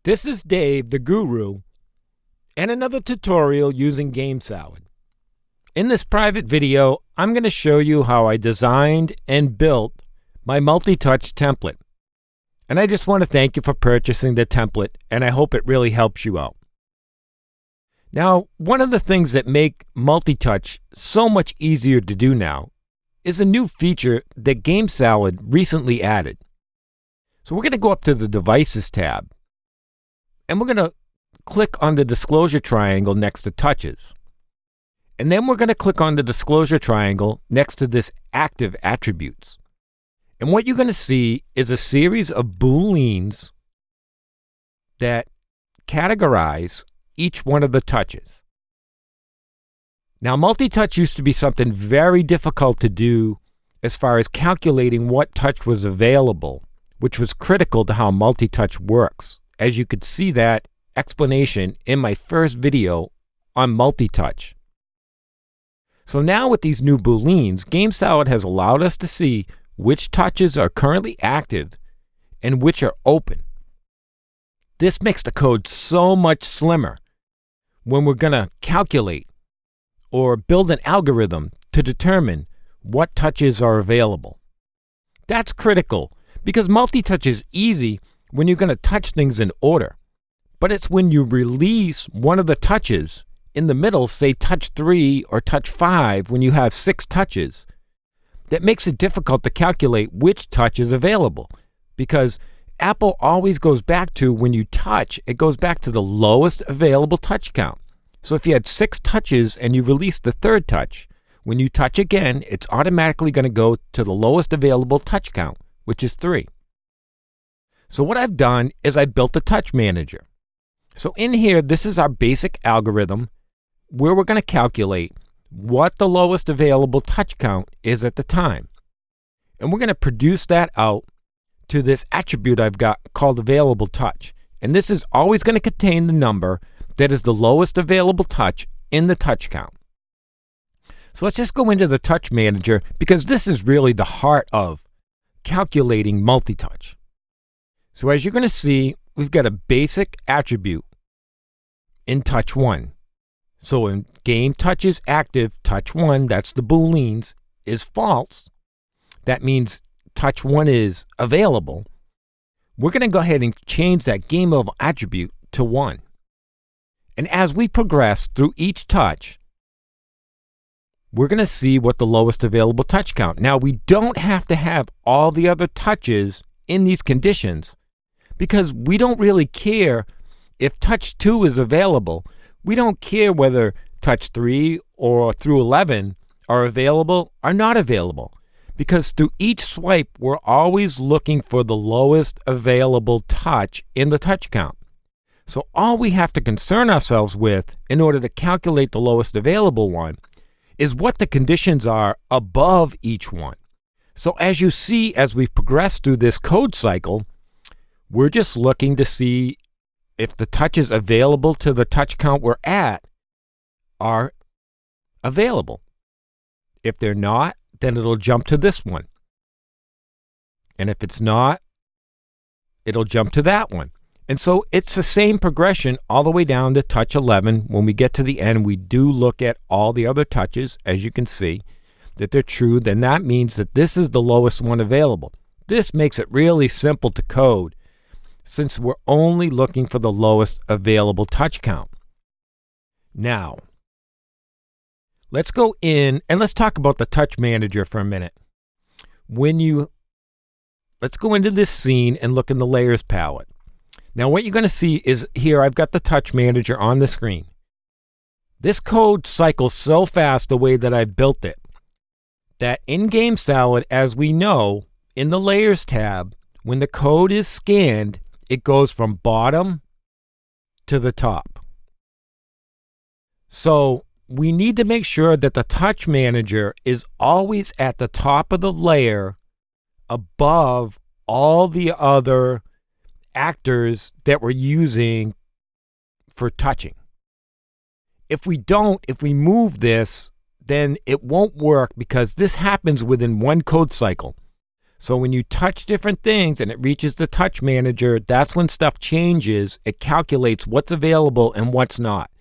This is Dave, the Guru, and another tutorial using Gamesalad. In this private video, I'm going to show you how I designed and built my multi-touch template. And I just want to thank you for purchasing the template, and I hope it really helps you out. Now, one of the things that make multi-touch so much easier to do now is a new feature that Gamesalad recently added. So we're going to go up to the Devices tab, and we're going to click on the disclosure triangle next to Touches. And then we're going to click on the disclosure triangle next to this Active Attributes. And what you're going to see is a series of booleans that categorize each one of the touches. Now, multi-touch used to be something very difficult to do as far as calculating what touch was available, which was critical to how multi-touch works, as you could see that explanation in my first video on multi-touch. So now with these new booleans, Gamesalad has allowed us to see which touches are currently active and which are open. This makes the code so much slimmer when we're going to calculate or build an algorithm to determine what touches are available. That's critical because multi-touch is easy when you're going to touch things in order. But it's when you release one of the touches in the middle, say touch 3 or touch 5, when you have 6 touches, that makes it difficult to calculate which touch is available. Because Apple always goes back to, when you touch, it goes back to the lowest available touch count. So if you had 6 touches and you release the third touch, when you touch again, it's automatically going to go to the lowest available touch count, which is 3. So what I've done is I built a touch manager. So in here, this is our basic algorithm where we're going to calculate what the lowest available touch count is at the time. And we're going to produce that out to this attribute I've got called available touch. And this is always going to contain the number that is the lowest available touch in the touch count. So let's just go into the touch manager, because this is really the heart of calculating multi-touch. So as you're going to see, we've got a basic attribute in touch 1. So in game touches active, touch 1, that's the booleans, is false. That means touch 1 is available. We're going to go ahead and change that game level attribute to 1. And as we progress through each touch, we're going to see what the lowest available touch count. Now, we don't have to have all the other touches in these conditions, because we don't really care if touch 2 is available. We don't care whether touch 3 or through 11 are available or not available, because through each swipe, we're always looking for the lowest available touch in the touch count. So all we have to concern ourselves with in order to calculate the lowest available one is what the conditions are above each one. So as you see, as we progress through this code cycle, we're just looking to see if the touches available to the touch count we're at are available. If they're not, then it'll jump to this one. And if it's not, it'll jump to that one. And so it's the same progression all the way down to touch 11. When we get to the end, we do look at all the other touches. As you can see, that they're true, then that means that this is the lowest one available. This makes it really simple to code, since we're only looking for the lowest available touch count. Now, let's go in and let's talk about the touch manager for a minute. Let's go into this scene and look in the layers palette. Now, what you're going to see is here, I've got the touch manager on the screen. This code cycles so fast the way that I've built it, that in Gamesalad, as we know, in the layers tab, when the code is scanned, it goes from bottom to the top. So we need to make sure that the touch manager is always at the top of the layer above all the other actors that we're using for touching. If we move this, then it won't work, because this happens within one code cycle. So when you touch different things and it reaches the touch manager, that's when stuff changes. It calculates what's available and what's not.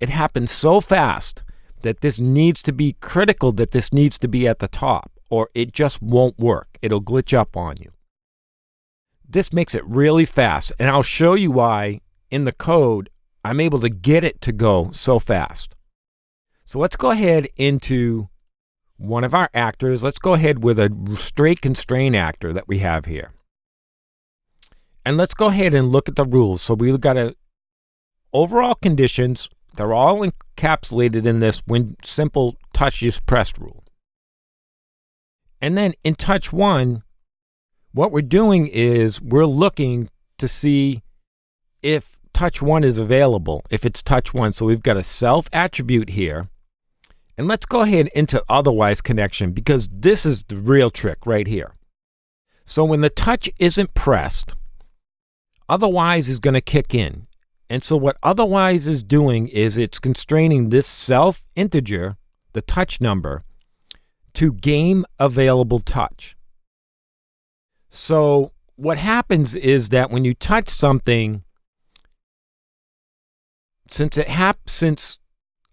It happens so fast that this needs to be critical, that this needs to be at the top, or it just won't work. It'll glitch up on you. This makes it really fast, and I'll show you why in the code I'm able to get it to go so fast. So let's go ahead into one of our actors. Let's go ahead with a straight constraint actor that we have here. And let's go ahead and look at the rules. So we've got overall conditions. They're all encapsulated in this when simple touch is pressed rule. And then in touch 1, what we're doing is we're looking to see if touch 1 is available, if it's touch 1. So we've got a self attribute here. And let's go ahead into otherwise connection, because this is the real trick right here. So when the touch isn't pressed, otherwise is going to kick in. And so what otherwise is doing is it's constraining this self integer, the touch number, to game available touch. So what happens is that when you touch something,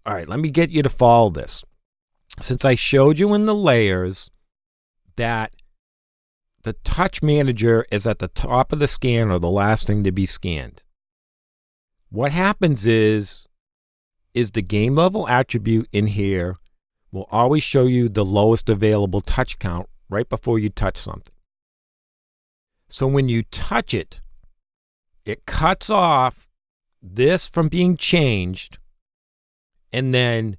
all right, let me get you to follow this. Since I showed you in the layers that the touch manager is at the top of the scan or the last thing to be scanned, what happens is the game level attribute in here will always show you the lowest available touch count right before you touch something. So when you touch it, it cuts off this from being changed, and then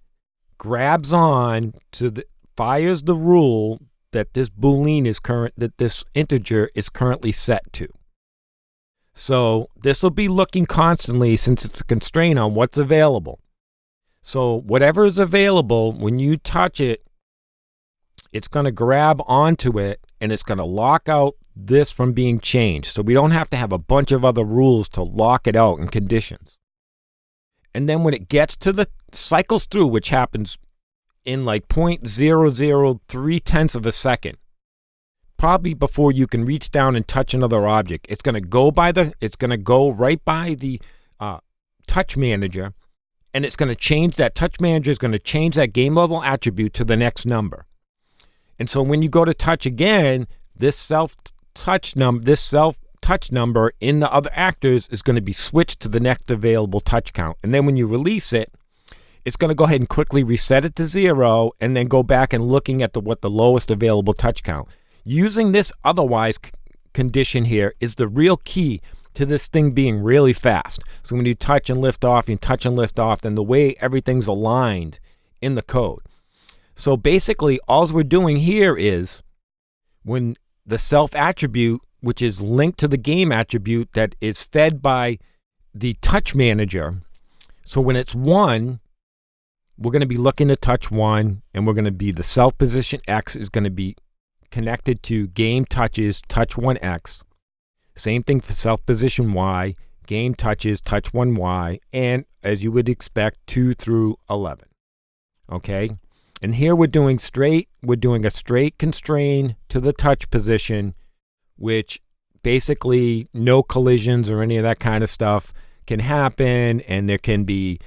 grabs on to fires the rule that this boolean is that this integer is currently set to. So this will be looking constantly, since it's a constraint, on what's available. So whatever is available, when you touch it, it's going to grab onto it and it's going to lock out this from being changed. So we don't have to have a bunch of other rules to lock it out in conditions. And then when it gets to the cycles through, which happens in like 0.003 of a second, probably before you can reach down and touch another object, it's going to go right by the touch manager, and it's going to change that touch manager is going to change that game level attribute to the next number. And so when you go to touch again, this self touch number in the other actors is going to be switched to the next available touch count. And then when you release it, it's going to go ahead and quickly reset it to 0, and then go back and looking at what the lowest available touch count. Using this otherwise condition here is the real key to this thing being really fast. So when you touch and lift off, then the way everything's aligned in the code. So basically, all we're doing here is when the self attribute, which is linked to the game attribute that is fed by the touch manager. So when it's 1, we're going to be looking at touch 1, and we're going to be the self position X is going to be connected to game touches touch 1X. Same thing for self position Y, game touches touch 1Y, and as you would expect, 2 through 11. Okay? And here we're doing a straight constrain to the touch position, which basically no collisions or any of that kind of stuff can happen, and there can be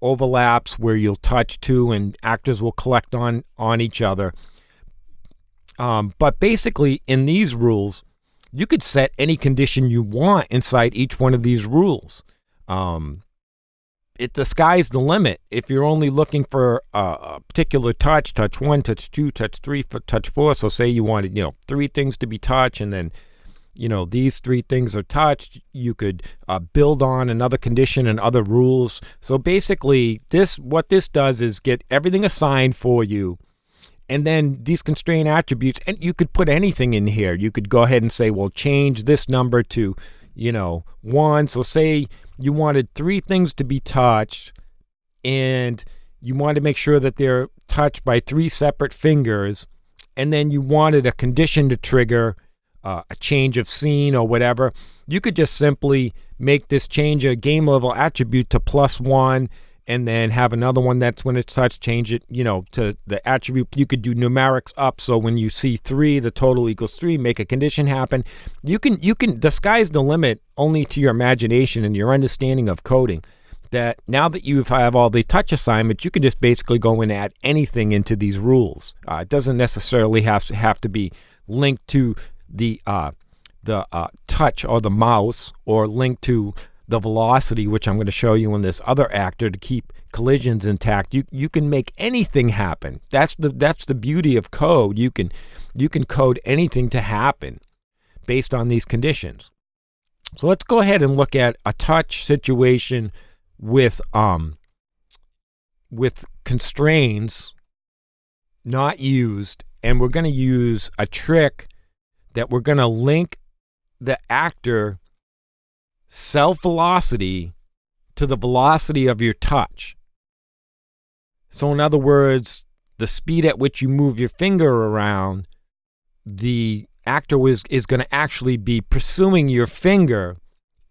overlaps where you'll touch two and actors will collect on each other. But basically, in these rules, you could set any condition you want inside each one of these rules. The sky's the limit. If you're only looking for a particular touch 1, touch 2, touch 3, touch 4. So say you wanted, 3 things to be touched, and then, these 3 things are touched. You could build on another condition and other rules. So basically, what this does is get everything assigned for you. And then these constraint attributes, and you could put anything in here. You could go ahead and say, well, change this number to, 1. So say you wanted 3 things to be touched, and you wanted to make sure that they're touched by 3 separate fingers, and then you wanted a condition to trigger a change of scene or whatever. You could just simply make this change a game level attribute to +1, and then have another one that's when it's touch, change it, to the attribute. You could do numerics up. So when you see 3, the total equals 3, make a condition happen. You can, the sky's the limit only to your imagination and your understanding of coding. That now that you have all the touch assignments, you can just basically go and add anything into these rules. It doesn't necessarily have to be linked to the touch or the mouse, or linked to the velocity, which I'm going to show you in this other actor to keep collisions intact. You can make anything happen. That's the beauty of code. You can code anything to happen based on these conditions. So let's go ahead and look at a touch situation with constraints not used, and we're going to use a trick that we're going to link the actor self velocity to the velocity of your touch. So in other words, the speed at which you move your finger around, the actor is going to actually be pursuing your finger,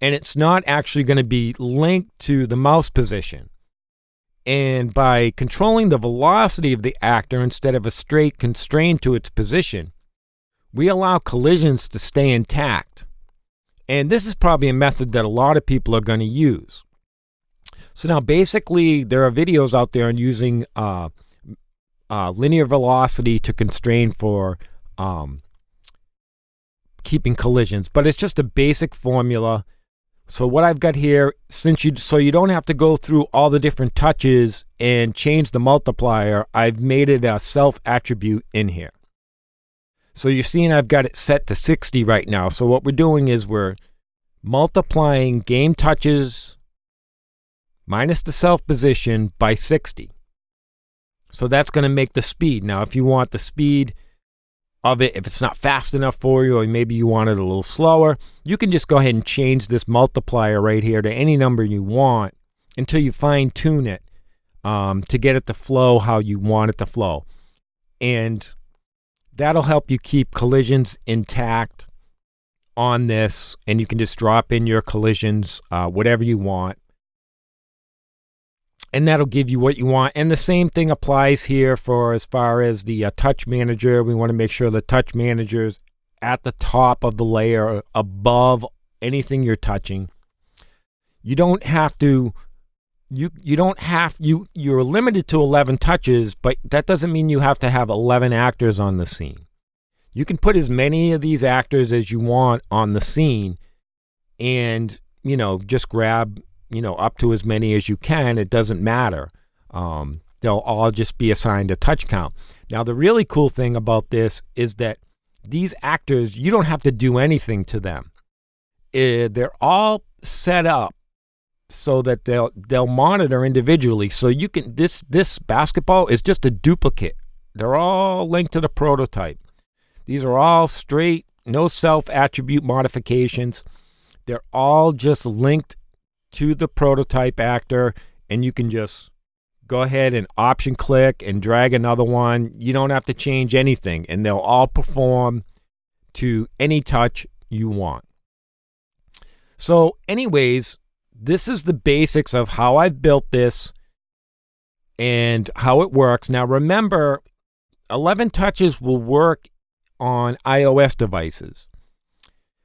and it's not actually going to be linked to the mouse position. And by controlling the velocity of the actor instead of a straight constraint to its position, we allow collisions to stay intact. And this is probably a method that a lot of people are going to use. So now basically there are videos out there on using linear velocity to constrain for keeping collisions, but it's just a basic formula. So what I've got here, so you don't have to go through all the different touches and change the multiplier, I've made it a self attribute in here. So you're seeing I've got it set to 60 right now. So what we're doing is we're multiplying game touches minus the self position by 60. So that's going to make the speed. Now, if you want the speed of it, if it's not fast enough for you, or maybe you want it a little slower, you can just go ahead and change this multiplier right here to any number you want until you fine tune it to get it to flow how you want it to flow. And that'll help you keep collisions intact on this, and you can just drop in your collisions, whatever you want. And that'll give you what you want. And the same thing applies here for as far as the touch manager. We want to make sure the touch manager's at the top of the layer above anything you're touching. You don't have to, you're limited to 11 touches, but that doesn't mean you have to have 11 actors on the scene. You can put as many of these actors as you want on the scene and, just grab up to as many as you can. It doesn't matter. They'll all just be assigned a touch count. Now, the really cool thing about this is that these actors, you don't have to do anything to them. They're all set up so that they'll monitor individually. So you can, this basketball is just a duplicate. They're all linked to the prototype. These are all straight, no self attribute modifications. They're all just linked to the prototype actor, and you can just go ahead and option click and drag another one. You don't have to change anything, and they'll all perform to any touch you want. So anyways, this is the basics of how I've built this and how it works. Now remember, 11 touches will work on iOS devices.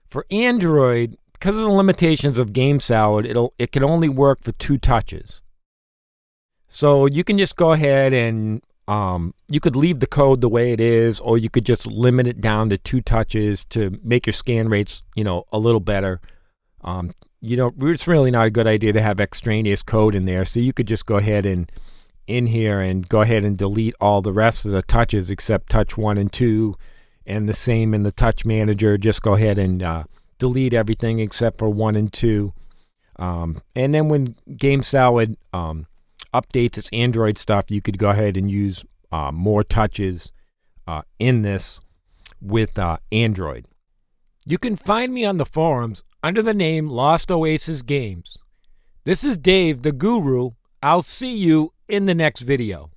For Android, because of the limitations of Gamesalad, it can only work for 2 touches. So you can just go ahead and you could leave the code the way it is, or you could just limit it down to 2 touches to make your scan rates, a little better. It's really not a good idea to have extraneous code in there. So you could just go ahead and in here and go ahead and delete all the rest of the touches except touch 1 and 2, and the same in the touch manager. Just go ahead and delete everything except for 1 and 2. And then when Gamesalad updates its Android stuff, you could go ahead and use more touches in this with Android. You can find me on the forums under the name Lost Oasis Games. This is Dave, the Guru. I'll see you in the next video.